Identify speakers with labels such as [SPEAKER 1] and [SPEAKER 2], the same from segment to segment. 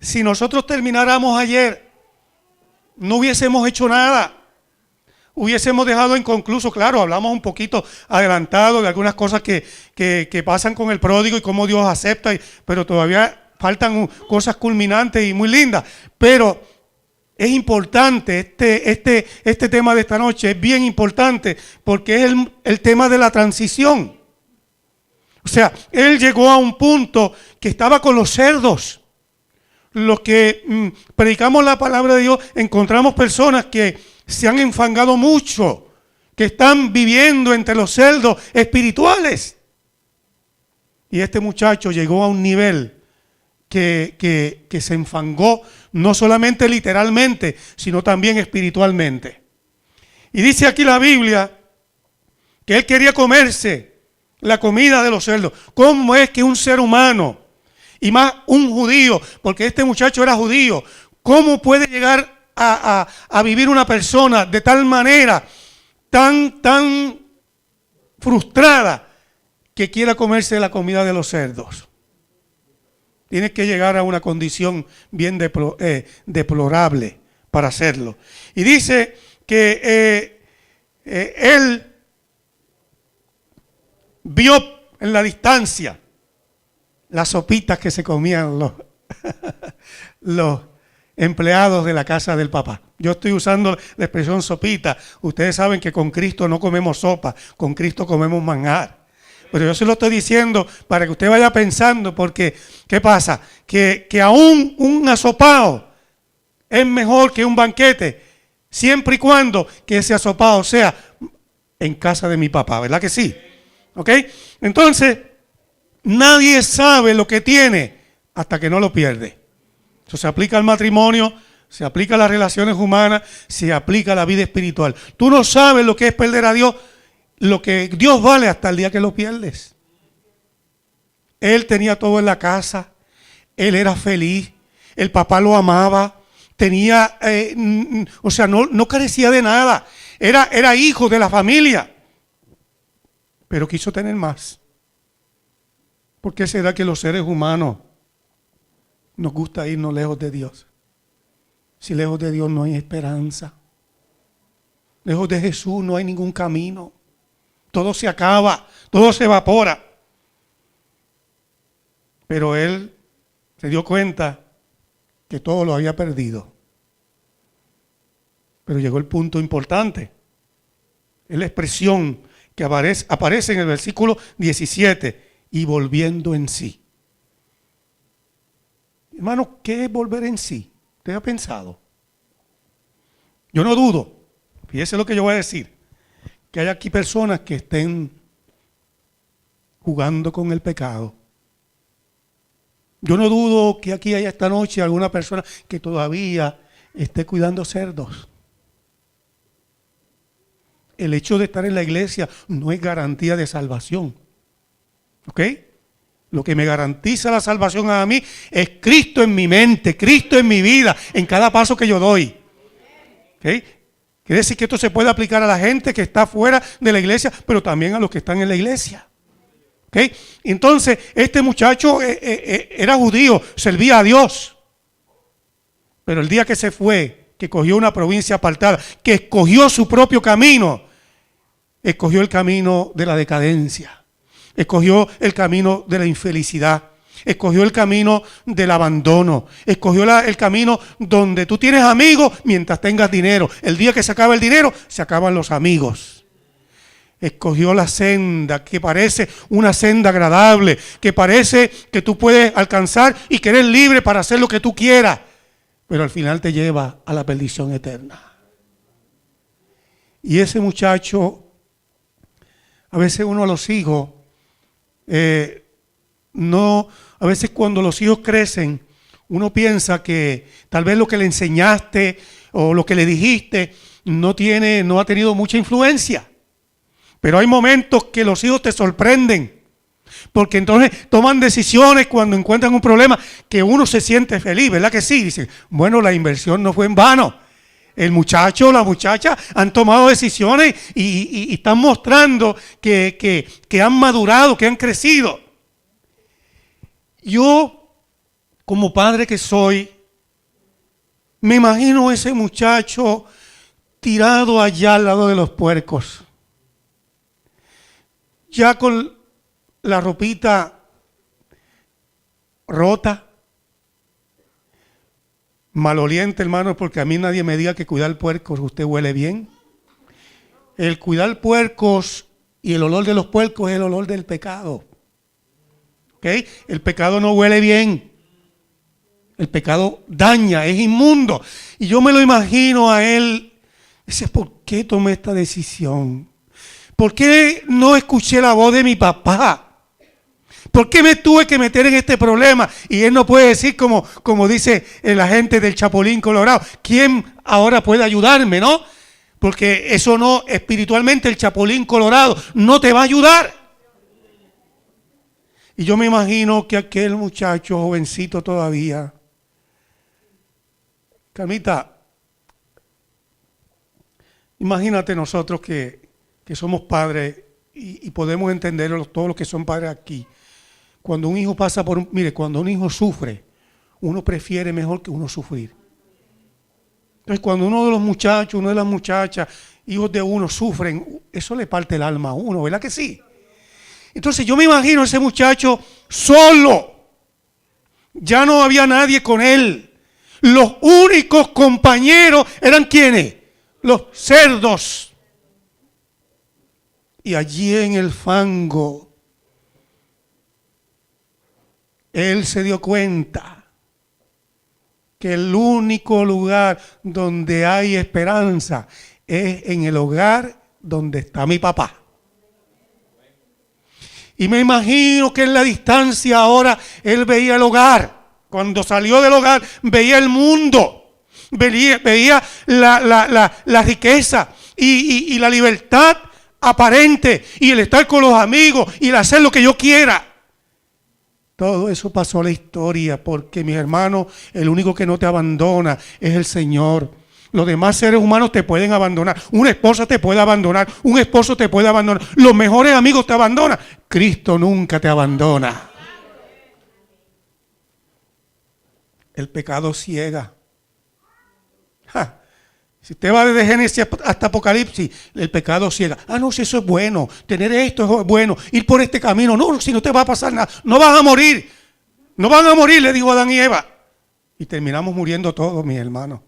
[SPEAKER 1] si nosotros termináramos ayer, no hubiésemos hecho nada. Hubiésemos dejado inconcluso, claro, hablamos un poquito adelantado de algunas cosas que pasan con el pródigo y cómo Dios acepta, pero todavía faltan cosas culminantes y muy lindas. Pero es importante, este tema de esta noche es bien importante porque es el tema de la transición. O sea, él llegó a un punto que estaba con los cerdos. Los que predicamos la palabra de Dios, encontramos personas que se han enfangado mucho, que están viviendo entre los cerdos espirituales. Y este muchacho llegó a un nivel que se enfangó, no solamente literalmente, sino también espiritualmente. Y dice aquí la Biblia que él quería comerse la comida de los cerdos. ¿Cómo es que un ser humano, y más un judío, porque este muchacho era judío, cómo puede llegar a vivir una persona de tal manera, tan frustrada, que quiera comerse la comida de los cerdos? Tienes que llegar a una condición bien deplorable para hacerlo. Y dice que él vio en la distancia las sopitas que se comían los empleados de la casa del papá. Yo estoy usando la expresión sopita. Ustedes saben que con Cristo no comemos sopa, con Cristo comemos manjar. Pero yo se lo estoy diciendo para que usted vaya pensando, porque ¿qué pasa? Que aún un asopao es mejor que un banquete, siempre y cuando que ese asopao sea en casa de mi papá, ¿verdad que sí? ¿Ok? Entonces, nadie sabe lo que tiene hasta que no lo pierde. Eso se aplica al matrimonio, se aplica a las relaciones humanas, se aplica a la vida espiritual. Tú no sabes lo que es perder a Dios, lo que Dios vale hasta el día que lo pierdes. Él tenía todo en la casa, él era feliz, el papá lo amaba, tenía, no carecía de nada, era hijo de la familia, pero quiso tener más. ¿Por qué será que los seres humanos nos gusta irnos lejos de Dios? Si lejos de Dios no hay esperanza, lejos de Jesús no hay ningún camino. Todo se acaba, todo se evapora. Pero él se dio cuenta que todo lo había perdido. Pero llegó el punto importante. Es la expresión que aparece en el versículo 17. Y volviendo en sí. Hermano, ¿qué es volver en sí? ¿Usted ha pensado? Yo no dudo, fíjese lo que yo voy a decir, que hay aquí personas que estén jugando con el pecado. Yo no dudo que aquí haya esta noche alguna persona que todavía esté cuidando cerdos. El hecho de estar en la iglesia no es garantía de salvación. ¿Ok? Lo que me garantiza la salvación a mí es Cristo en mi mente, Cristo en mi vida, en cada paso que yo doy. ¿Ok? Quiere decir que esto se puede aplicar a la gente que está fuera de la iglesia, pero también a los que están en la iglesia. ¿Ok? Entonces, este muchacho era judío, servía a Dios. Pero el día que se fue, que cogió una provincia apartada, que escogió su propio camino, escogió el camino de la decadencia, escogió el camino de la infelicidad, escogió el camino del abandono, escogió el camino donde tú tienes amigos mientras tengas dinero. El día que se acaba el dinero, se acaban los amigos. Escogió la senda que parece una senda agradable, que parece que tú puedes alcanzar y que eres libre para hacer lo que tú quieras, pero al final te lleva a la perdición eterna. Y ese muchacho, a veces uno a los hijos, a veces cuando los hijos crecen, uno piensa que tal vez lo que le enseñaste o lo que le dijiste no ha tenido mucha influencia. Pero hay momentos que los hijos te sorprenden, porque entonces toman decisiones cuando encuentran un problema que uno se siente feliz, ¿verdad que sí? Dicen, bueno, la inversión no fue en vano. El muchacho o la muchacha han tomado decisiones y están mostrando que han madurado, que han crecido. Yo como padre que soy, me imagino ese muchacho tirado allá al lado de los puercos, ya con la ropita rota, maloliente, hermano, porque a mí nadie me diga que cuidar puercos usted huele bien. El cuidar puercos y el olor de los puercos es el olor del pecado. ¿Ok? El pecado no huele bien. El pecado daña, es inmundo. Y yo me lo imagino a él. Dice, ¿por qué tomé esta decisión? ¿Por qué no escuché la voz de mi papá? ¿Por qué me tuve que meter en este problema? Y él no puede decir como dice la gente del Chapulín Colorado. ¿Quién ahora puede ayudarme, no? Porque eso no, espiritualmente el Chapulín Colorado no te va a ayudar. Y yo me imagino que aquel muchacho jovencito todavía, Carmita, imagínate nosotros que somos padres y podemos entender todos los que son padres aquí. Cuando un hijo pasa cuando un hijo sufre, uno prefiere mejor que uno sufrir. Entonces cuando uno de los muchachos, una de las muchachas, hijos de uno sufren, eso le parte el alma a uno, ¿verdad que sí? Entonces yo me imagino a ese muchacho solo, ya no había nadie con él. Los únicos compañeros eran ¿quiénes? Los cerdos. Y allí en el fango, él se dio cuenta que el único lugar donde hay esperanza es en el hogar donde está mi papá. Y me imagino que en la distancia ahora él veía el hogar. Cuando salió del hogar veía el mundo, veía la riqueza y la libertad aparente y el estar con los amigos y el hacer lo que yo quiera. Todo eso pasó a la historia porque, mis hermanos, el único que no te abandona es el Señor. Los demás seres humanos te pueden abandonar. Una esposa te puede abandonar. Un esposo te puede abandonar. Los mejores amigos te abandonan. Cristo nunca te abandona. El pecado ciega. Si usted va desde Génesis hasta Apocalipsis, el pecado ciega. No, si eso es bueno, tener esto es bueno, ir por este camino. No, si no te va a pasar nada, no vas a morir. No van a morir, le dijo Adán y Eva. Y terminamos muriendo todos, mis hermanos.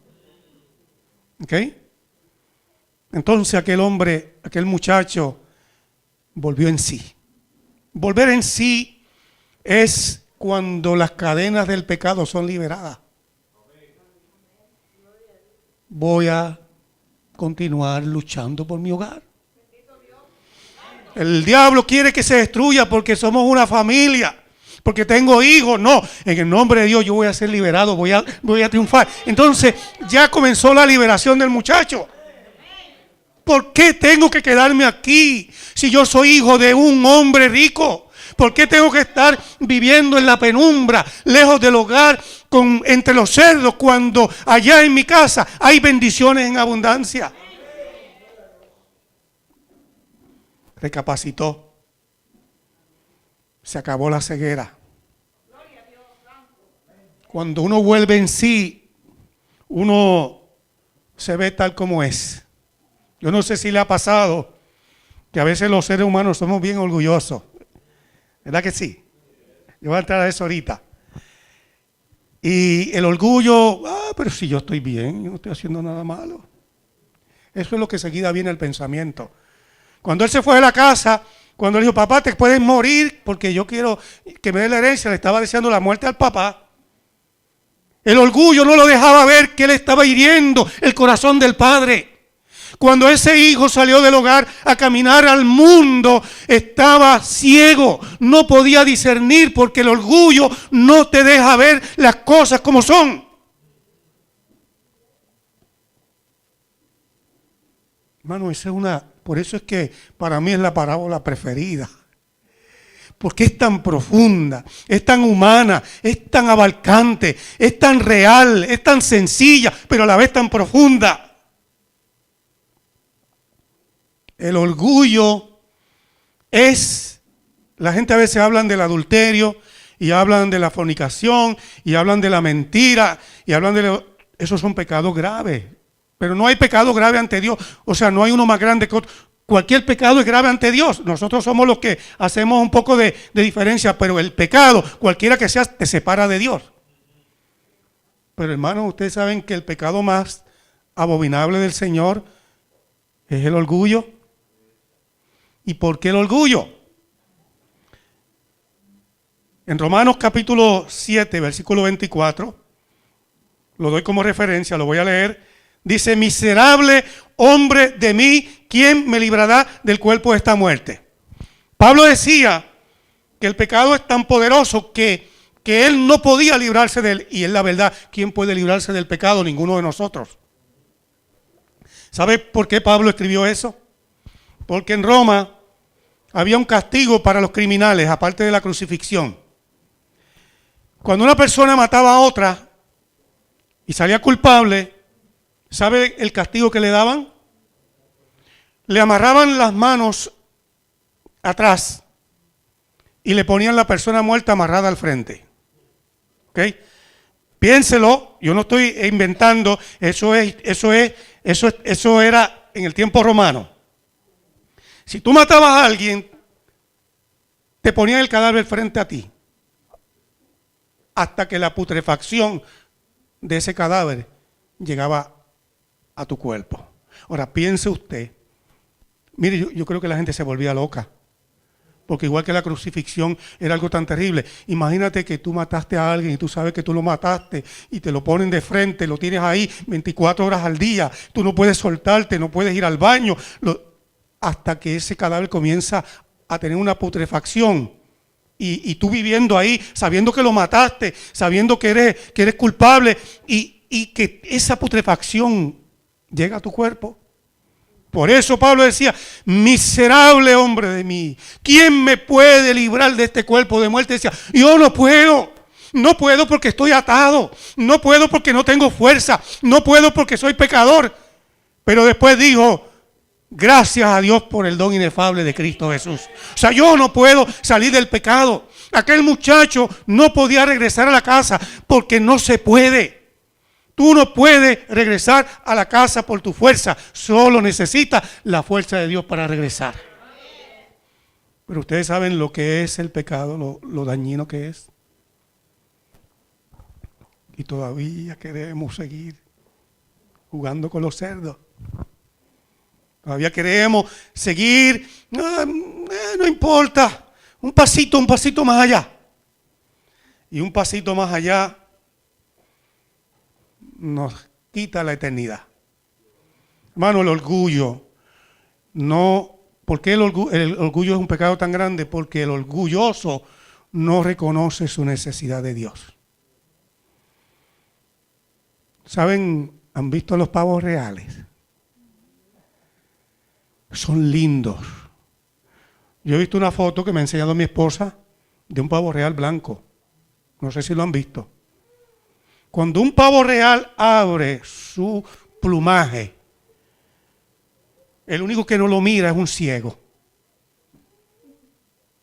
[SPEAKER 1] ¿Ok? Entonces aquel hombre, aquel muchacho, volvió en sí. Volver en sí es cuando las cadenas del pecado son liberadas. Voy a continuar luchando por mi hogar. El diablo quiere que se destruya porque somos una familia, porque tengo hijos. No, en el nombre de Dios yo voy a ser liberado, voy a triunfar. Entonces ya comenzó la liberación del muchacho. ¿Por qué tengo que quedarme aquí si yo soy hijo de un hombre rico? ¿Por qué tengo que estar viviendo en la penumbra, lejos del hogar, entre los cerdos, cuando allá en mi casa hay bendiciones en abundancia? Recapacitó. Se acabó la ceguera. Cuando uno vuelve en sí, uno se ve tal como es. Yo no sé si le ha pasado que a veces los seres humanos somos bien orgullosos. ¿Verdad que sí? Yo voy a entrar a eso ahorita. Y el orgullo, pero si yo estoy bien, yo no estoy haciendo nada malo. Eso es lo que seguida viene el pensamiento. Cuando él se fue de la casa, cuando él dijo, papá, te puedes morir porque yo quiero que me dé la herencia, le estaba deseando la muerte al papá. El orgullo no lo dejaba ver que él estaba hiriendo el corazón del padre. Cuando ese hijo salió del hogar a caminar al mundo, estaba ciego, no podía discernir porque el orgullo no te deja ver las cosas como son. Hermano, por eso es que para mí es la parábola preferida. Porque es tan profunda, es tan humana, es tan abarcante, es tan real, es tan sencilla, pero a la vez tan profunda. El orgullo la gente a veces habla del adulterio y hablan de la fornicación, y hablan de la mentira, y hablan esos son pecados graves. Pero no hay pecado grave ante Dios. O sea, no hay uno más grande que otro. Cualquier pecado es grave ante Dios. Nosotros somos los que hacemos un poco de diferencia, pero el pecado, cualquiera que sea, te separa de Dios. Pero hermanos, ustedes saben que el pecado más abominable del Señor es el orgullo. ¿Y por qué el orgullo? En Romanos capítulo 7, versículo 24, lo doy como referencia, lo voy a leer. Dice: miserable hombre de mí, ¿quién me librará del cuerpo de esta muerte? Pablo decía que el pecado es tan poderoso que él no podía librarse de él. Y es la verdad, ¿quién puede librarse del pecado? Ninguno de nosotros. ¿Sabe por qué Pablo escribió eso? Porque en Roma había un castigo para los criminales, aparte de la crucifixión. Cuando una persona mataba a otra y salía culpable, ¿sabe el castigo que le daban? Le amarraban las manos atrás y le ponían la persona muerta amarrada al frente. ¿Ok? Piénselo, yo no estoy inventando, eso era en el tiempo romano. Si tú matabas a alguien, te ponían el cadáver frente a ti, hasta que la putrefacción de ese cadáver llegaba a tu cuerpo. Ahora piense usted, mire, yo creo que la gente se volvía loca, porque igual que la crucifixión era algo tan terrible. Imagínate que tú mataste a alguien y tú sabes que tú lo mataste y te lo ponen de frente, lo tienes ahí 24 horas al día, tú no puedes soltarte, no puedes ir al baño, hasta que ese cadáver comienza a tener una putrefacción. Y tú viviendo ahí, sabiendo que lo mataste, sabiendo que eres culpable y que esa putrefacción llega a tu cuerpo. Por eso Pablo decía: miserable hombre de mí, ¿quién me puede librar de este cuerpo de muerte? Decía, yo no puedo porque estoy atado, no puedo porque no tengo fuerza, no puedo porque soy pecador. Pero después dijo: gracias a Dios por el don inefable de Cristo Jesús. O sea, yo no puedo salir del pecado. Aquel muchacho no podía regresar a la casa porque no se puede. Tú no puedes regresar a la casa por tu fuerza. Solo necesitas la fuerza de Dios para regresar. Pero ustedes saben lo que es el pecado, lo dañino que es. Y todavía queremos seguir jugando con los cerdos. Todavía queremos seguir, no importa, un pasito más allá. Y un pasito más allá nos quita la eternidad. Hermano, el orgullo, ¿por qué el orgullo es un pecado tan grande? Porque el orgulloso no reconoce su necesidad de Dios. ¿Saben? ¿Han visto los pavos reales? Son lindos. Yo he visto una foto que me ha enseñado mi esposa de un pavo real blanco. No sé si lo han visto. Cuando un pavo real abre su plumaje, el único que no lo mira es un ciego.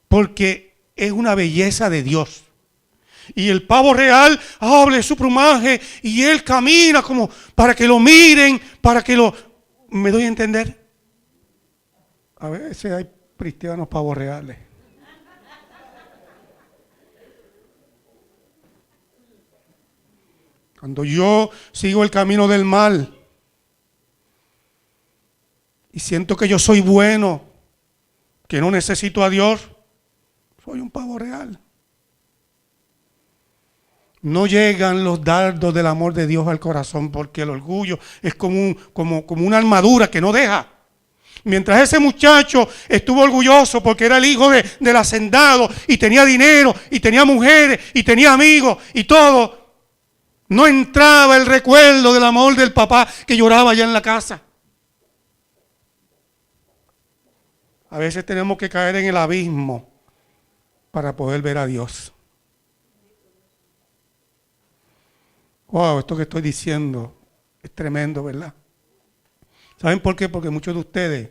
[SPEAKER 1] Porque es una belleza de Dios. Y el pavo real abre su plumaje y él camina como para que lo miren, ¿me doy a entender? A veces hay cristianos pavos reales. Cuando yo sigo el camino del mal y siento que yo soy bueno, que no necesito a Dios, soy un pavo real. No llegan los dardos del amor de Dios al corazón, porque el orgullo es como una armadura que no deja. Mientras ese muchacho estuvo orgulloso porque era el hijo del hacendado y tenía dinero y tenía mujeres y tenía amigos y todo, no entraba el recuerdo del amor del papá que lloraba allá en la casa. A veces tenemos que caer en el abismo para poder ver a Dios. Wow, esto que estoy diciendo es tremendo, ¿verdad? ¿Saben por qué? Porque muchos de ustedes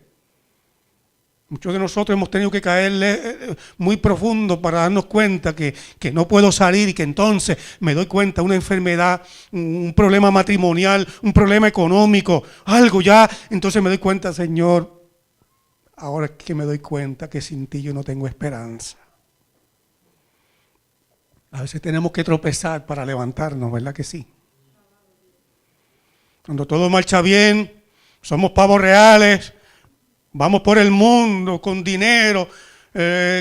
[SPEAKER 1] Muchos de nosotros hemos tenido que caerle muy profundo para darnos cuenta que no puedo salir y que entonces me doy cuenta, una enfermedad, un problema matrimonial, un problema económico, algo ya, entonces me doy cuenta, Señor, ahora es que me doy cuenta que sin ti yo no tengo esperanza. A veces tenemos que tropezar para levantarnos, ¿verdad que sí? Cuando todo marcha bien, somos pavos reales, vamos por el mundo con dinero,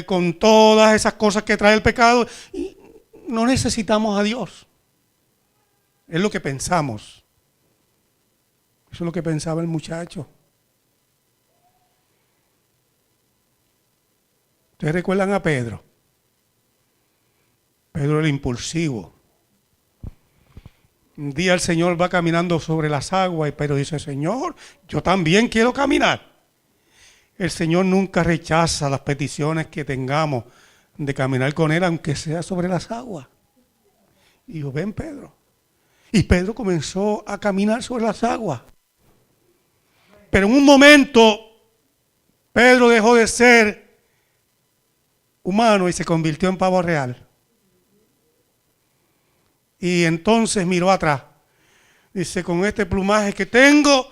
[SPEAKER 1] con todas esas cosas que trae el pecado y no necesitamos a Dios. Es lo que pensamos. Eso es lo que pensaba el muchacho. ¿Ustedes recuerdan a Pedro? Pedro el impulsivo. Un día el Señor va caminando sobre las aguas y Pedro dice, Señor, yo también quiero caminar. El Señor nunca rechaza las peticiones que tengamos de caminar con Él, aunque sea sobre las aguas. Y dijo, ven Pedro. Y Pedro comenzó a caminar sobre las aguas. Pero en un momento, Pedro dejó de ser humano y se convirtió en pavo real. Y entonces miró atrás. Dice, con este plumaje que tengo,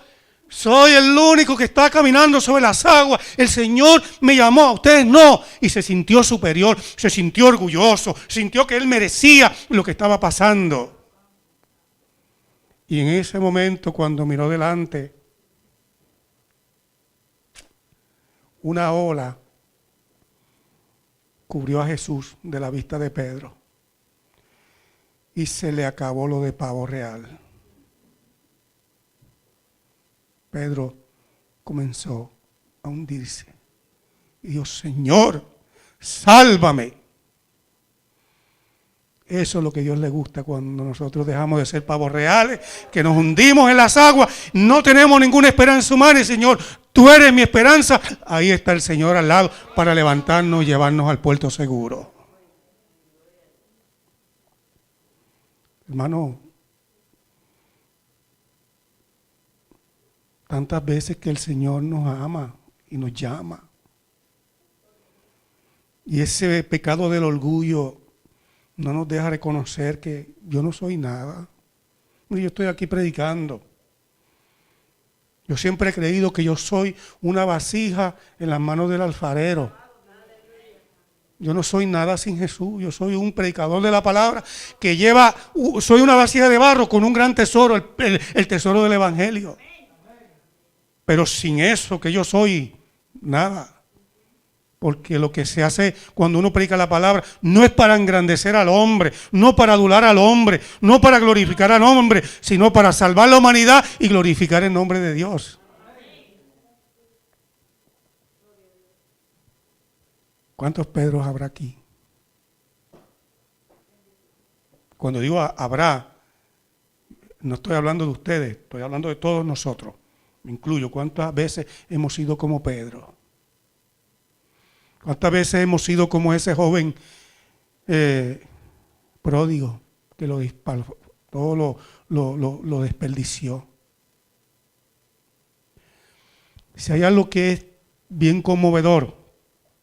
[SPEAKER 1] soy el único que está caminando sobre las aguas. El Señor me llamó, a ustedes no. Y se sintió superior, se sintió orgulloso, sintió que él merecía lo que estaba pasando. Y en ese momento, cuando miró delante, una ola cubrió a Jesús de la vista de Pedro. Y se le acabó lo de pavo real. Pedro comenzó a hundirse. Y dijo, Señor, sálvame. Eso es lo que a Dios le gusta cuando nosotros dejamos de ser pavos reales, que nos hundimos en las aguas, no tenemos ninguna esperanza humana. Y Señor, tú eres mi esperanza. Ahí está el Señor al lado para levantarnos y llevarnos al puerto seguro. Hermano, tantas veces que el Señor nos ama y nos llama. Y ese pecado del orgullo no nos deja reconocer que yo no soy nada. Yo estoy aquí predicando. Yo siempre he creído que yo soy una vasija en las manos del alfarero. Yo no soy nada sin Jesús. Yo soy un predicador de la palabra que soy una vasija de barro con un gran tesoro, el tesoro del evangelio. Pero sin eso que yo soy, nada. Porque lo que se hace cuando uno predica la palabra no es para engrandecer al hombre, no para adular al hombre, no para glorificar al hombre, sino para salvar la humanidad y glorificar el nombre de Dios. ¿Cuántos Pedros habrá aquí? Cuando digo habrá, no estoy hablando de ustedes, estoy hablando de todos nosotros. Me incluyo. ¿Cuántas veces hemos sido como Pedro? ¿Cuántas veces hemos sido como ese joven pródigo que todo lo desperdició? Si hay algo que es bien conmovedor,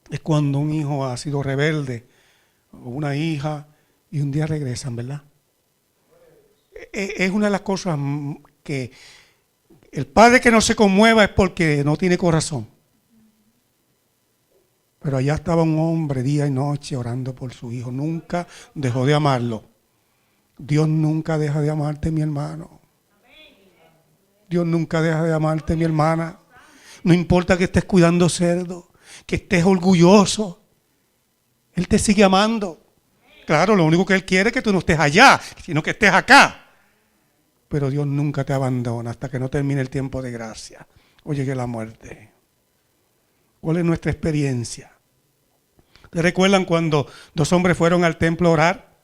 [SPEAKER 1] es cuando un hijo ha sido rebelde o una hija y un día regresan, ¿verdad? Es una de las cosas que el padre que no se conmueva es porque no tiene corazón. Pero allá estaba un hombre día y noche orando por su hijo. Nunca dejó de amarlo. Dios nunca deja de amarte, mi hermano. Dios nunca deja de amarte, mi hermana. No importa que estés cuidando cerdo, que estés orgulloso. Él te sigue amando. Claro, lo único que Él quiere es que tú no estés allá, sino que estés acá. Pero Dios nunca te abandona hasta que no termine el tiempo de gracia o llegue la muerte. ¿Cuál es nuestra experiencia? ¿Te recuerdan cuando dos hombres fueron al templo a orar?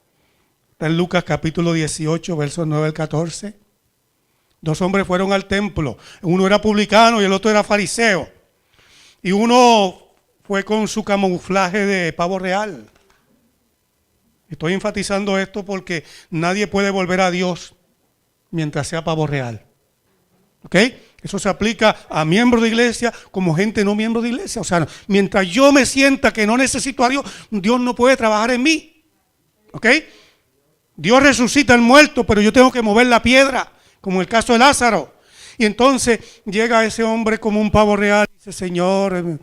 [SPEAKER 1] Está en Lucas capítulo 18, versos 9 al 14. Dos hombres fueron al templo. Uno era publicano y el otro era fariseo. Y uno fue con su camuflaje de pavo real. Estoy enfatizando esto porque nadie puede volver a Dios mientras sea pavo real. ¿Ok? Eso se aplica a miembros de iglesia como gente no miembro de iglesia. O sea, mientras yo me sienta que no necesito a Dios, Dios no puede trabajar en mí. ¿Ok? Dios resucita al muerto, pero yo tengo que mover la piedra, como en el caso de Lázaro. Y entonces llega ese hombre como un pavo real y dice: Señor,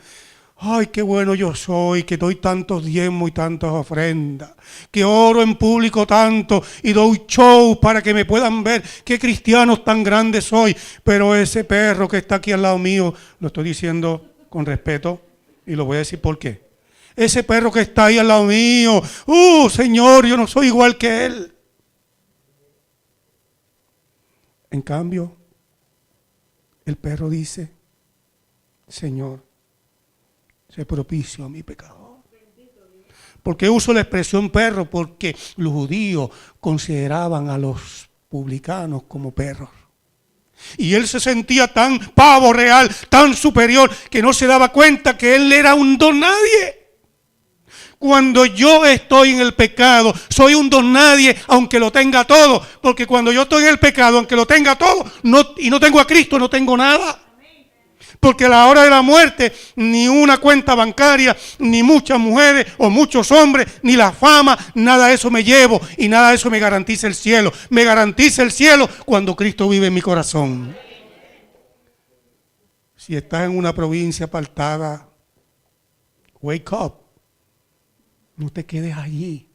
[SPEAKER 1] ay, qué bueno yo soy, que doy tantos diezmos y tantas ofrendas, que oro en público tanto y doy show para que me puedan ver qué cristianos tan grandes soy. Pero ese perro que está aquí al lado mío, lo estoy diciendo con respeto y lo voy a decir por qué. Ese perro que está ahí al lado mío, Señor, yo no soy igual que él. En cambio, el perro dice: Señor, sé propicio a mi pecado. ¿Por qué uso la expresión perro? Porque los judíos consideraban a los publicanos como perros. Y él se sentía tan pavo real, tan superior, que no se daba cuenta que él era un don nadie. Cuando yo estoy en el pecado, soy un don nadie, aunque lo tenga todo. Porque cuando yo estoy en el pecado, aunque lo tenga todo, y no tengo a Cristo, no tengo nada. Porque a la hora de la muerte, ni una cuenta bancaria, ni muchas mujeres o muchos hombres, ni la fama, nada de eso me llevo y nada de eso me garantiza el cielo. Me garantiza el cielo cuando Cristo vive en mi corazón. Si estás en una provincia apartada, wake up. No te quedes allí.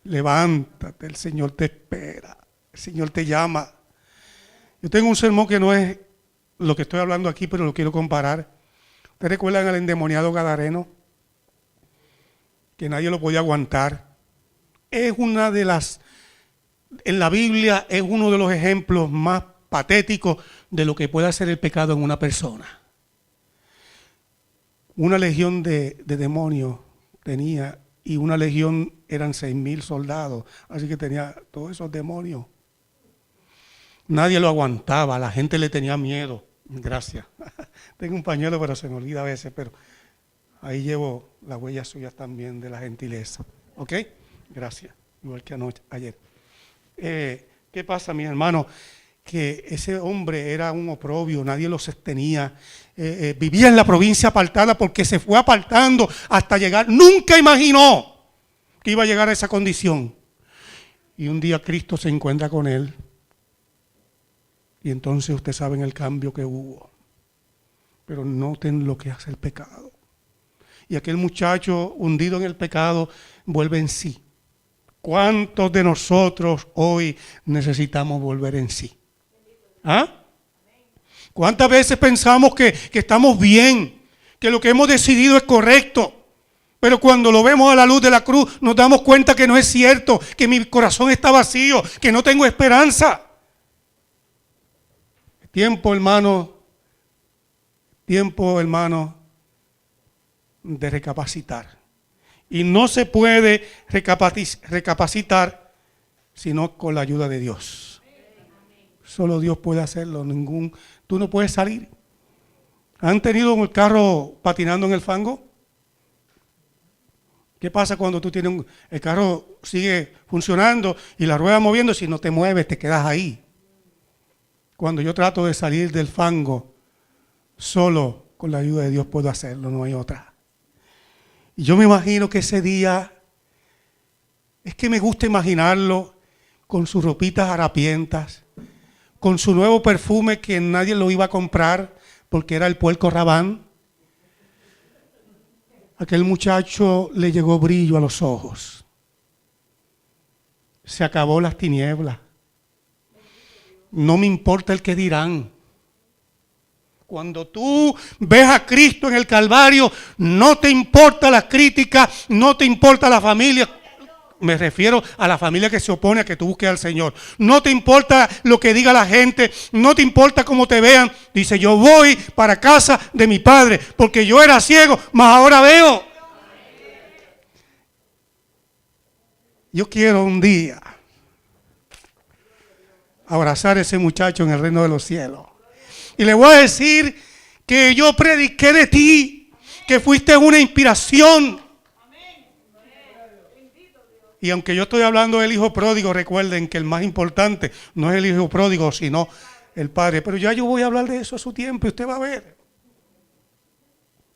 [SPEAKER 1] Levántate, el Señor te espera. El Señor te llama. Yo tengo un sermón que no es lo que estoy hablando aquí, pero lo quiero comparar. ¿Ustedes recuerdan al endemoniado gadareno? Que nadie lo podía aguantar. Es una de las, en la Biblia, es uno de los ejemplos más patéticos de lo que puede hacer el pecado en una persona. Una legión de demonios tenía, y una legión eran 6,000 soldados, así que tenía todos esos demonios. Nadie lo aguantaba, la gente le tenía miedo. Gracias. Tengo un pañuelo, pero se me olvida a veces, pero ahí llevo las huellas suyas también de la gentileza. ¿Ok? Gracias. Igual que ayer. ¿Qué pasa, mis hermanos? Que ese hombre era un oprobio, nadie lo sostenía. Vivía en la provincia apartada porque se fue apartando hasta llegar. Nunca imaginó que iba a llegar a esa condición. Y un día Cristo se encuentra con él. Y entonces ustedes saben el cambio que hubo. Pero noten lo que hace el pecado. Y aquel muchacho hundido en el pecado vuelve en sí. ¿Cuántos de nosotros hoy necesitamos volver en sí? ¿Ah? ¿Cuántas veces pensamos que estamos bien, que lo que hemos decidido es correcto? Pero cuando lo vemos a la luz de la cruz nos damos cuenta que no es cierto, que mi corazón está vacío, que no tengo esperanza. Tiempo, hermano, de recapacitar. Y no se puede recapacitar sino con la ayuda de Dios. Solo Dios puede hacerlo. Tú no puedes salir. ¿Han tenido el carro patinando en el fango? ¿Qué pasa cuando tú tienes el carro sigue funcionando y la rueda moviendo? Si no te mueves, te quedas ahí. Cuando yo trato de salir del fango, solo con la ayuda de Dios puedo hacerlo, no hay otra. Y yo me imagino que ese día, es que me gusta imaginarlo con sus ropitas harapientas, con su nuevo perfume que nadie lo iba a comprar porque era el puerco Rabán. Aquel muchacho le llegó brillo a los ojos. Se acabó las tinieblas. No me importa el que dirán. Cuando tú ves a Cristo en el Calvario, no te importa la crítica, no te importa la familia. Me refiero a la familia que se opone a que tú busques al Señor. No te importa lo que diga la gente, no te importa cómo te vean. Dice: yo voy para casa de mi Padre, porque yo era ciego, mas ahora veo. Yo quiero un día abrazar a ese muchacho en el reino de los cielos. Y le voy a decir que yo prediqué de ti, que fuiste una inspiración. Y aunque yo estoy hablando del hijo pródigo, recuerden que el más importante no es el hijo pródigo, sino el Padre. Pero ya yo voy a hablar de eso a su tiempo y usted va a ver.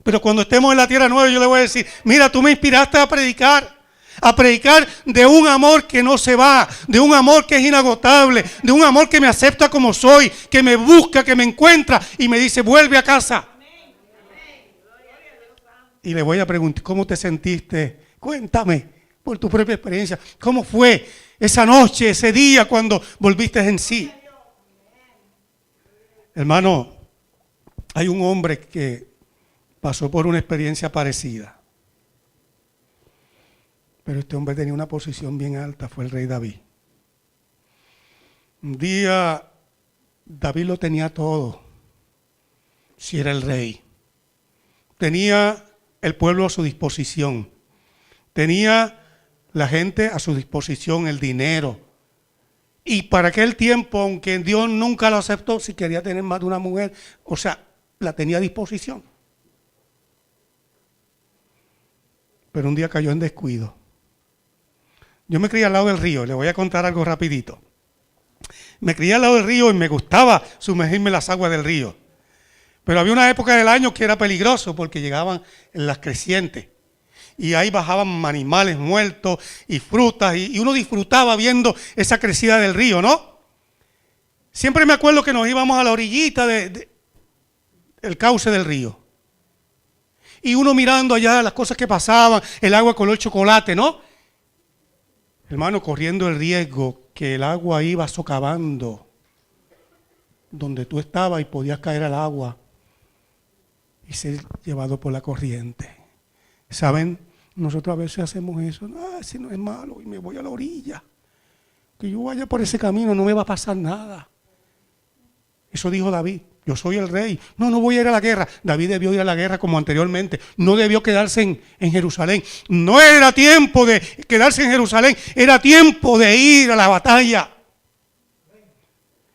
[SPEAKER 1] Pero cuando estemos en la tierra nueva yo le voy a decir, mira, tú me inspiraste a predicar de un amor que no se va, de un amor que es inagotable, de un amor que me acepta como soy, que me busca, que me encuentra y me dice, vuelve a casa. Y le voy a preguntar, ¿cómo te sentiste? Cuéntame por tu propia experiencia. ¿Cómo fue esa noche, ese día cuando volviste en sí? Hermano, hay un hombre que pasó por una experiencia parecida. Pero este hombre tenía una posición bien alta, fue el rey David. Un día David lo tenía todo, si era el rey. Tenía el pueblo a su disposición. Tenía la gente a su disposición, el dinero. Y para aquel tiempo, aunque Dios nunca lo aceptó, si quería tener más de una mujer, o sea, la tenía a disposición. Pero un día cayó en descuido. Yo me crié al lado del río, le voy a contar algo rapidito. Me crié al lado del río y me gustaba sumergirme en las aguas del río. Pero había una época del año que era peligroso porque llegaban en las crecientes. Y ahí bajaban animales muertos y frutas y uno disfrutaba viendo esa crecida del río, ¿no? Siempre me acuerdo que nos íbamos a la orillita del cauce del río. Y uno mirando allá las cosas que pasaban, el agua color chocolate, ¿no? Hermano, corriendo el riesgo que el agua iba socavando donde tú estabas y podías caer al agua y ser llevado por la corriente. ¿Saben? Nosotros a veces hacemos eso. No, si no es malo y me voy a la orilla. Que yo vaya por ese camino no me va a pasar nada. Eso dijo David. Yo soy el rey. No voy a ir a la guerra. David debió ir a la guerra como anteriormente. No debió quedarse en Jerusalén. No era tiempo de quedarse en Jerusalén. Era tiempo de ir a la batalla.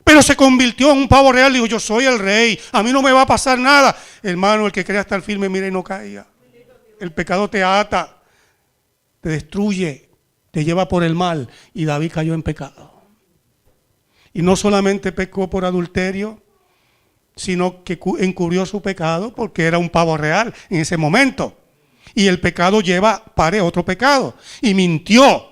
[SPEAKER 1] Pero se convirtió en un pavo real. Dijo, yo soy el rey. A mí no me va a pasar nada. Hermano, el que crea estar firme, mire y no caiga. El pecado te ata, te destruye, te lleva por el mal. Y David cayó en pecado. Y no solamente pecó por adulterio, sino que encubrió su pecado porque era un pavo real en ese momento. Y el pecado lleva otro pecado. Y mintió.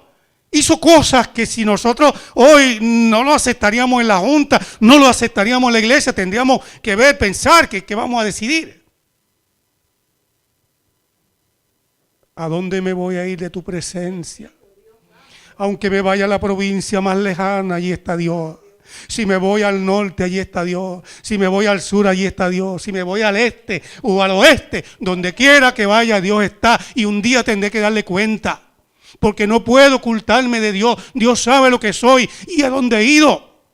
[SPEAKER 1] Hizo cosas que si nosotros hoy no lo aceptaríamos en la junta, no lo aceptaríamos en la iglesia, tendríamos que pensar que vamos a decidir. ¿A dónde me voy a ir de tu presencia? Aunque me vaya a la provincia más lejana, allí está Dios. Si me voy al norte, allí está Dios. Si me voy al sur, allí está Dios. Si me voy al este o al oeste, donde quiera que vaya, Dios está. Y un día tendré que darle cuenta. Porque no puedo ocultarme de Dios. Dios sabe lo que soy y a dónde he ido.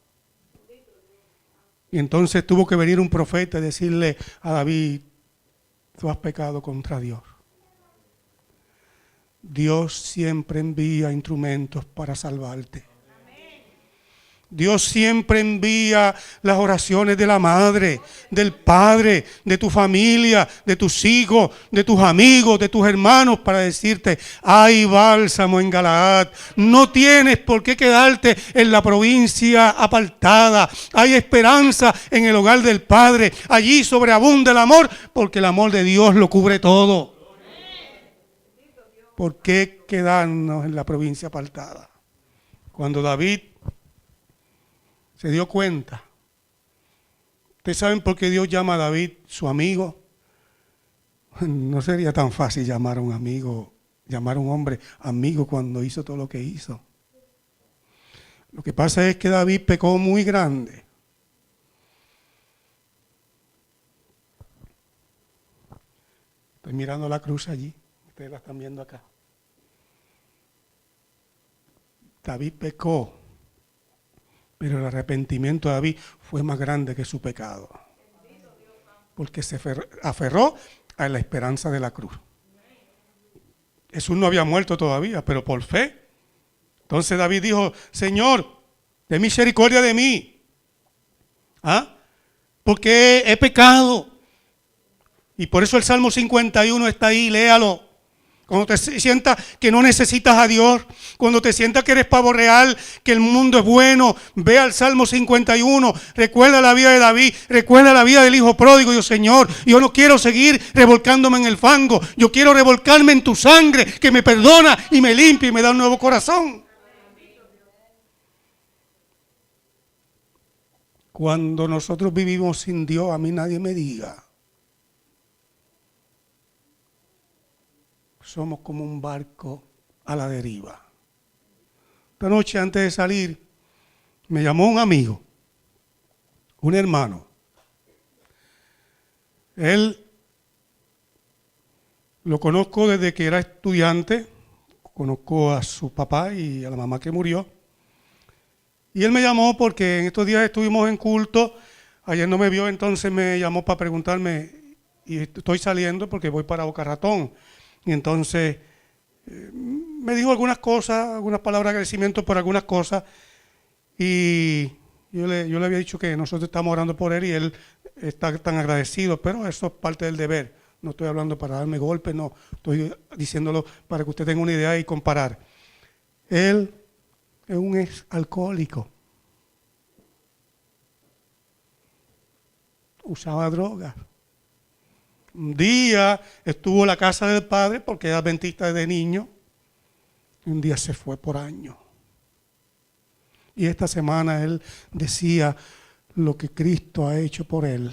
[SPEAKER 1] Y entonces tuvo que venir un profeta y decirle a David, tú has pecado contra Dios. Dios siempre envía instrumentos para salvarte. Dios siempre envía las oraciones de la madre, del padre, de tu familia, de tus hijos, de tus amigos, de tus hermanos para decirte, hay bálsamo en Galaad. No tienes por qué quedarte en la provincia apartada. Hay esperanza en el hogar del Padre. Allí sobreabunda el amor porque el amor de Dios lo cubre todo. ¿Por qué quedarnos en la provincia apartada? Cuando David se dio cuenta. ¿Ustedes saben por qué Dios llama a David su amigo? No sería tan fácil llamar a un amigo, llamar a un hombre amigo cuando hizo todo lo que hizo. Lo que pasa es que David pecó muy grande. Estoy mirando la cruz allí. Ustedes la están viendo acá. David pecó, pero el arrepentimiento de David fue más grande que su pecado. Porque se aferró a la esperanza de la cruz. Jesús no había muerto todavía, pero por fe. Entonces David dijo, Señor, ten misericordia de mí. ¿Ah? Porque he pecado. Y por eso el Salmo 51 está ahí, léalo. Cuando te sientas que no necesitas a Dios, cuando te sientas que eres pavo real, que el mundo es bueno, ve al Salmo 51, recuerda la vida de David, recuerda la vida del hijo pródigo. Y yo, Señor, yo no quiero seguir revolcándome en el fango, yo quiero revolcarme en tu sangre, que me perdona y me limpia y me da un nuevo corazón. Cuando nosotros vivimos sin Dios, a mí nadie me diga. Somos como un barco a la deriva. Esta noche, antes de salir, me llamó un amigo, un hermano. Él lo conozco desde que era estudiante, conozco a su papá y a la mamá que murió. Y él me llamó porque en estos días estuvimos en culto. Ayer no me vio, entonces me llamó para preguntarme, y estoy saliendo porque voy para Boca Ratón. Y entonces me dijo algunas cosas, algunas palabras de agradecimiento por algunas cosas. Y yo le había dicho que nosotros estamos orando por él y él está tan agradecido, pero eso es parte del deber. No estoy hablando para darme golpes, no. Estoy diciéndolo para que usted tenga una idea y comparar. Él es un ex alcohólico. Usaba drogas. Un día estuvo en la casa del padre porque era adventista desde niño. Y un día se fue por años. Y esta semana él decía lo que Cristo ha hecho por él.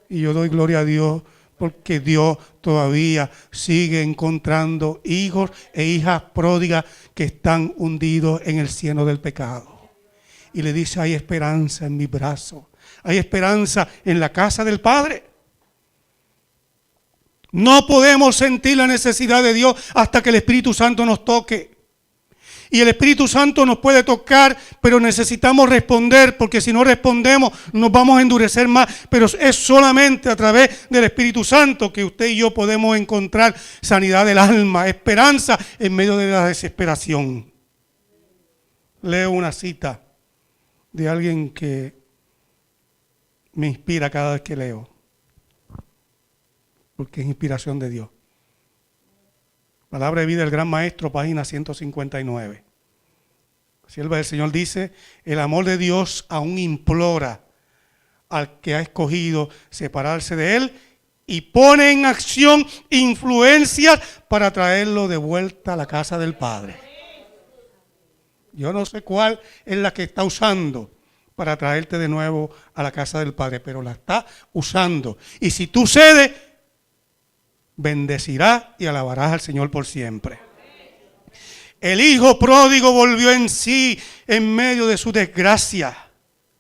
[SPEAKER 1] Y yo doy gloria a Dios porque Dios todavía sigue encontrando hijos e hijas pródigas que están hundidos en el cieno del pecado. Y le dice, hay esperanza en mi brazo. Hay esperanza en la casa del Padre. No podemos sentir la necesidad de Dios hasta que el Espíritu Santo nos toque. Y el Espíritu Santo nos puede tocar, pero necesitamos responder, porque si no respondemos nos vamos a endurecer más. Pero es solamente a través del Espíritu Santo que usted y yo podemos encontrar sanidad del alma, esperanza en medio de la desesperación. Leo una cita de alguien que me inspira cada vez que leo, porque es inspiración de Dios. Palabra de vida del Gran Maestro, página 159. Sierva del Señor dice, el amor de Dios aún implora al que ha escogido separarse de Él y pone en acción influencias para traerlo de vuelta a la casa del Padre. Yo no sé cuál es la que está usando para traerte de nuevo a la casa del Padre, pero la está usando. Y si tú cedes, bendecirás y alabarás al Señor por siempre. El hijo pródigo volvió en sí en medio de su desgracia.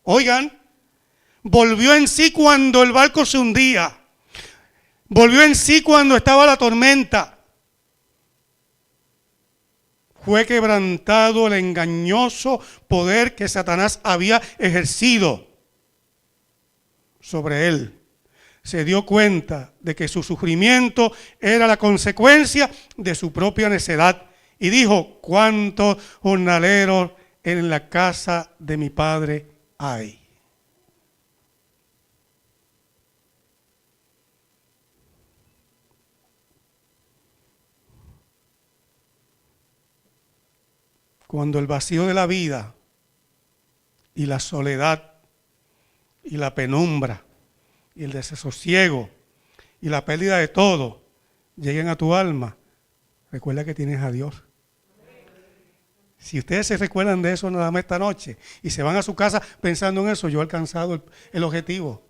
[SPEAKER 1] Oigan, volvió en sí cuando el barco se hundía. Volvió en sí cuando estaba la tormenta. Fue quebrantado el engañoso poder que Satanás había ejercido sobre él. Se dio cuenta de que su sufrimiento era la consecuencia de su propia necedad. Y dijo, ¿cuántos jornaleros en la casa de mi padre hay? Cuando el vacío de la vida y la soledad y la penumbra y el desasosiego y la pérdida de todo lleguen a tu alma, recuerda que tienes a Dios. Si ustedes se recuerdan de eso nada más esta noche y se van a su casa pensando en eso, yo he alcanzado el objetivo.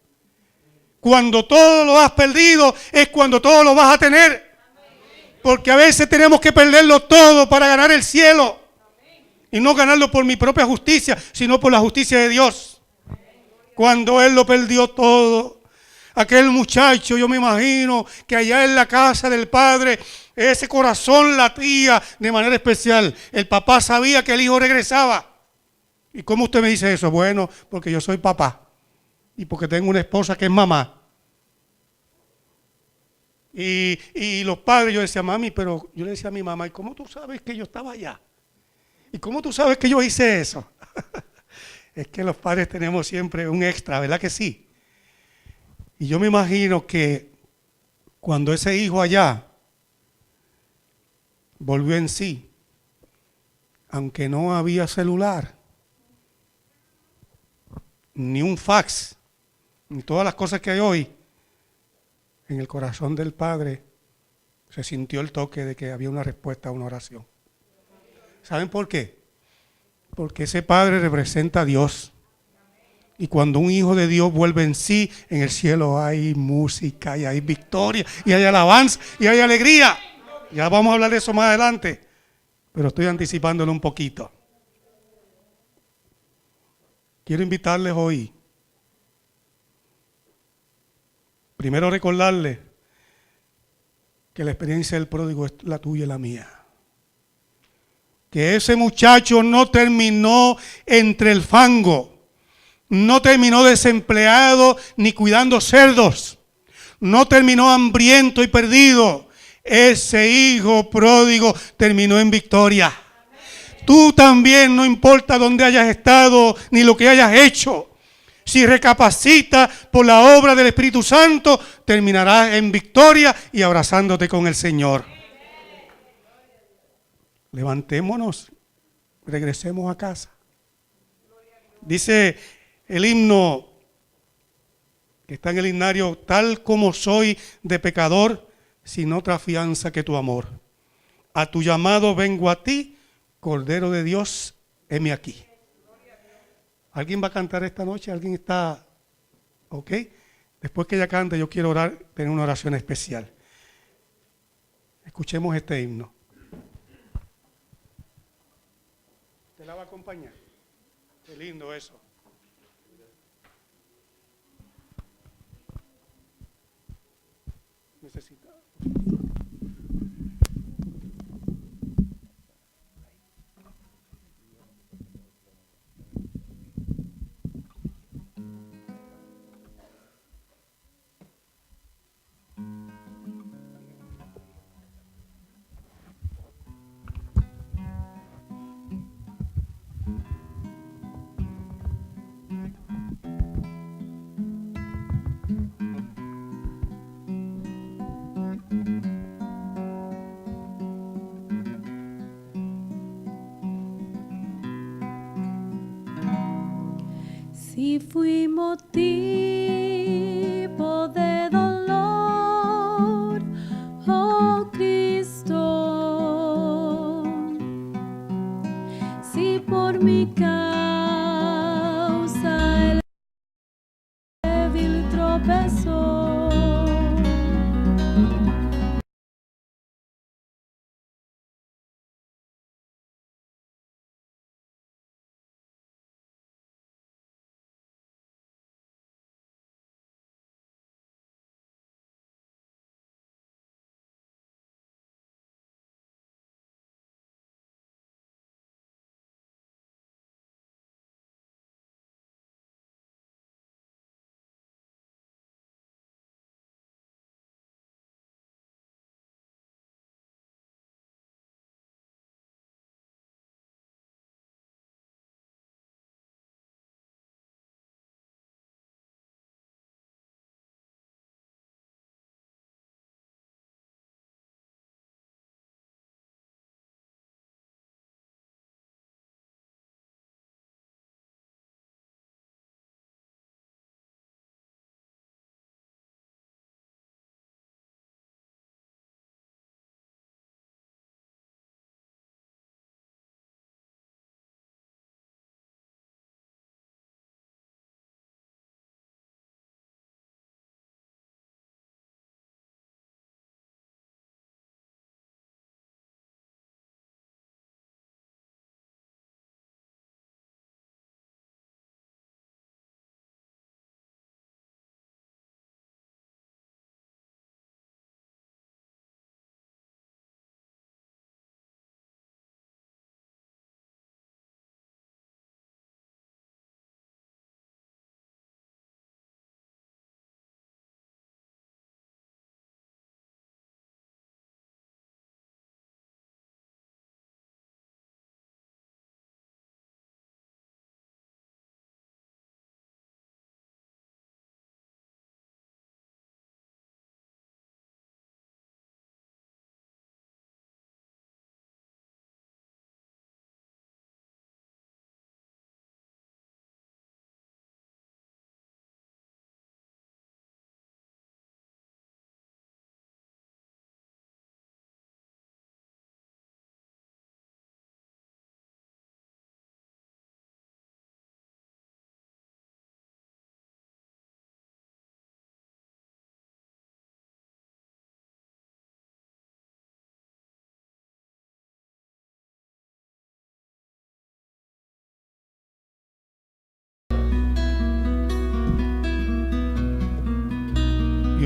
[SPEAKER 1] Cuando todo lo has perdido es cuando todo lo vas a tener. Porque a veces tenemos que perderlo todo para ganar el cielo. Y no ganarlo por mi propia justicia, sino por la justicia de Dios. Cuando Él lo perdió todo, aquel muchacho, yo me imagino que allá en la casa del Padre, ese corazón latía de manera especial. El papá sabía que el hijo regresaba. ¿Y cómo usted me dice eso? Bueno, porque yo soy papá y porque tengo una esposa que es mamá. Y los padres, yo decía, mami, pero yo le decía a mi mamá, ¿y cómo tú sabes que yo estaba allá? ¿Y cómo tú sabes que yo hice eso? Es que los padres tenemos siempre un extra, ¿verdad que sí? Y yo me imagino que cuando ese hijo allá volvió en sí, aunque no había celular, ni un fax, ni todas las cosas que hay hoy, en el corazón del Padre se sintió el toque de que había una respuesta a una oración. ¿Saben por qué? Porque ese Padre representa a Dios. Y cuando un hijo de Dios vuelve en sí, en el cielo hay música y hay victoria y hay alabanza y hay alegría. Ya vamos a hablar de eso más adelante, pero estoy anticipándolo un poquito. Quiero invitarles hoy, primero recordarles que la experiencia del pródigo es la tuya y la mía. Que ese muchacho no terminó entre el fango. No terminó desempleado ni cuidando cerdos. No terminó hambriento y perdido. Ese hijo pródigo terminó en victoria. Tú también, no importa dónde hayas estado ni lo que hayas hecho. Si recapacitas por la obra del Espíritu Santo, terminarás en victoria y abrazándote con el Señor. Levantémonos, regresemos a casa. Dice el himno que está en el himnario: tal como soy de pecador, sin otra fianza que tu amor. A tu llamado vengo a ti, Cordero de Dios, heme aquí. ¿Alguien va a cantar esta noche? ¿Alguien está? ¿Ok? Después que ella cante, yo quiero orar, tener una oración especial. Escuchemos este himno. ¿Te la va a acompañar? Qué lindo eso. Necesita.
[SPEAKER 2] Si fui motivo de dolor, oh Cristo, si por mi causa el débil tropezó,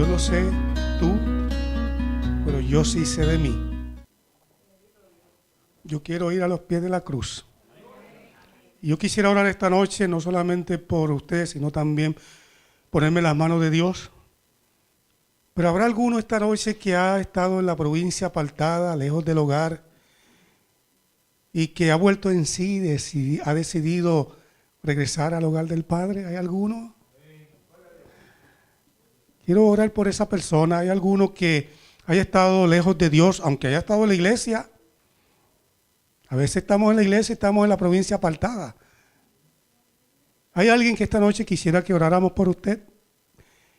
[SPEAKER 1] yo no sé tú, pero yo sí sé de mí. Yo quiero ir a los pies de la cruz. Y yo quisiera orar esta noche no solamente por usted, sino también ponerme en las manos de Dios. Pero habrá alguno esta noche que ha estado en la provincia apartada, lejos del hogar, y que ha vuelto en sí, ha decidido regresar al hogar del Padre. ¿Hay alguno? Quiero orar por esa persona. ¿Hay alguno que haya estado lejos de Dios, aunque haya estado en la iglesia? A veces estamos en la iglesia y estamos en la provincia apartada. ¿Hay alguien que esta noche quisiera que oráramos por usted?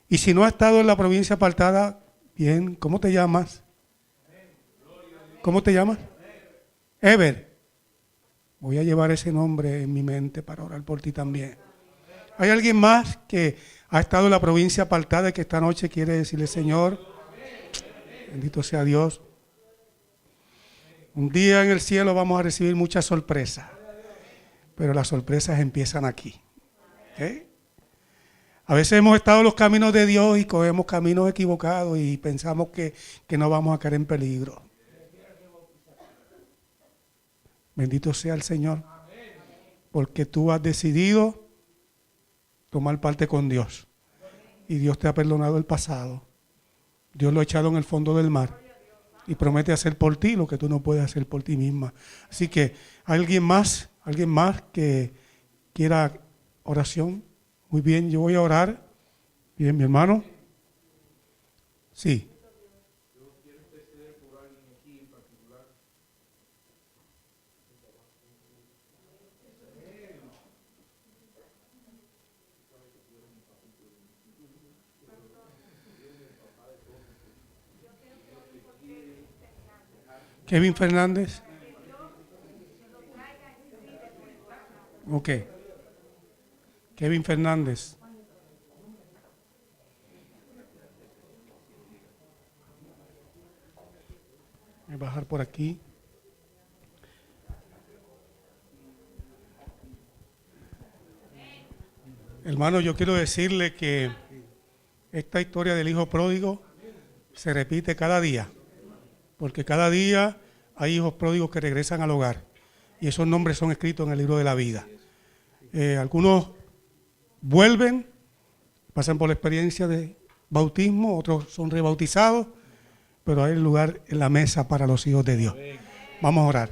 [SPEAKER 1] Y si no ha estado en la provincia apartada, bien, ¿cómo te llamas? ¿Cómo te llamas? Ever. Voy a llevar ese nombre en mi mente para orar por ti también. ¿Hay alguien más que ha estado en la provincia apartada y que esta noche quiere decirle, Señor, bendito sea Dios? Un día en el cielo vamos a recibir muchas sorpresas, pero las sorpresas empiezan aquí. ¿Okay? A veces hemos estado en los caminos de Dios y cogemos caminos equivocados y pensamos que no vamos a caer en peligro. Bendito sea el Señor, porque tú has decidido tomar parte con Dios y Dios te ha perdonado el pasado. Dios lo ha echado en el fondo del mar y promete hacer por ti lo que tú no puedes hacer por ti misma. Así que, ¿alguien más que quiera oración? Muy bien, yo voy a orar. Bien, mi hermano. Sí. Kevin Fernández. Ok. Kevin Fernández. Voy a bajar por aquí. Hermano, yo quiero decirle que esta historia del hijo pródigo se repite cada día, porque cada día hay hijos pródigos que regresan al hogar y esos nombres son escritos en el libro de la vida. Algunos vuelven, pasan por la experiencia de bautismo, otros son rebautizados, pero hay lugar en la mesa para los hijos de Dios. Vamos a orar.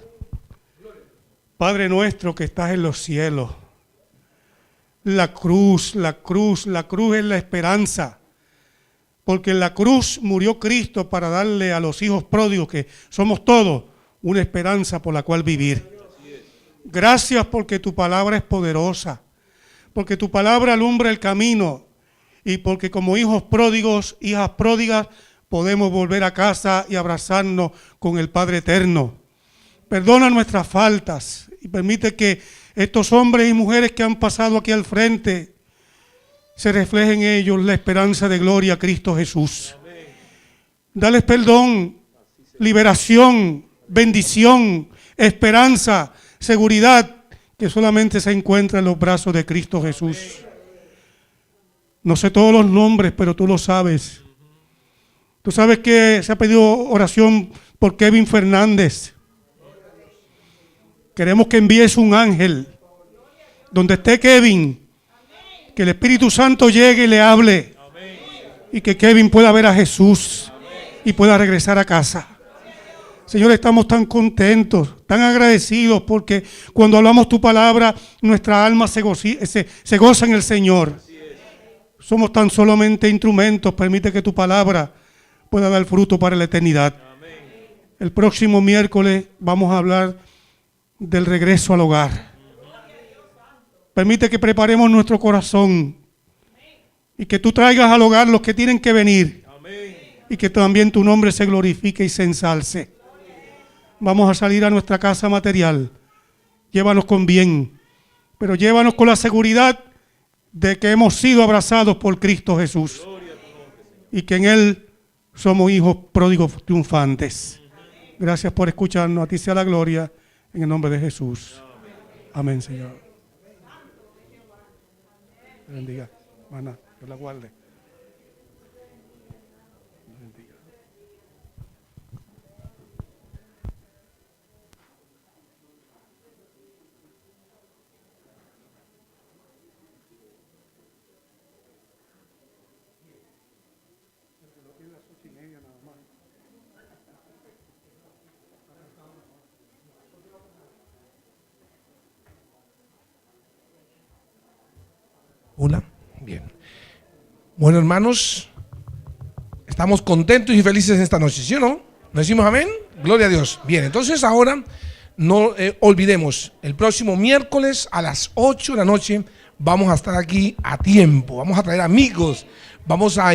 [SPEAKER 1] Padre nuestro que estás en los cielos, la cruz es la esperanza, porque en la cruz murió Cristo para darle a los hijos pródigos, que somos todos, una esperanza por la cual vivir. Gracias porque tu palabra es poderosa, porque tu palabra alumbra el camino y porque como hijos pródigos, hijas pródigas, podemos volver a casa y abrazarnos con el Padre eterno. Perdona nuestras faltas y permite que estos hombres y mujeres que han pasado aquí al frente se refleje en ellos la esperanza de gloria a Cristo Jesús. Dales perdón, liberación, bendición, esperanza, seguridad que solamente se encuentra en los brazos de Cristo Jesús. No sé todos los nombres, pero tú lo sabes. Tú sabes que se ha pedido oración por Kevin Fernández. Queremos que envíes un ángel donde esté Kevin, que el Espíritu Santo llegue y le hable y que Kevin pueda ver a Jesús y pueda regresar a casa. Señor, estamos tan contentos, tan agradecidos porque cuando hablamos tu palabra, nuestra alma se goza en el Señor. Somos tan solamente instrumentos, permite que tu palabra pueda dar fruto para la eternidad. El próximo miércoles vamos a hablar del regreso al hogar. Permite que preparemos nuestro corazón y que tú traigas al hogar los que tienen que venir y que también tu nombre se glorifique y se ensalce. Vamos a salir a nuestra casa material. Llévanos con bien, pero llévanos con la seguridad de que hemos sido abrazados por Cristo Jesús y que en Él somos hijos pródigos triunfantes. Gracias por escucharnos. A ti sea la gloria en el nombre de Jesús. Amén, Señor. Bendiga, hermana, Dios la guarde.
[SPEAKER 3] Una. Bien. Bueno, hermanos, estamos contentos y felices esta noche, ¿sí o no? ¿Nos decimos amén? Gloria a Dios. Bien, entonces ahora no olvidemos, el próximo miércoles a las 8 de la noche vamos a estar aquí a tiempo, vamos a traer amigos, vamos a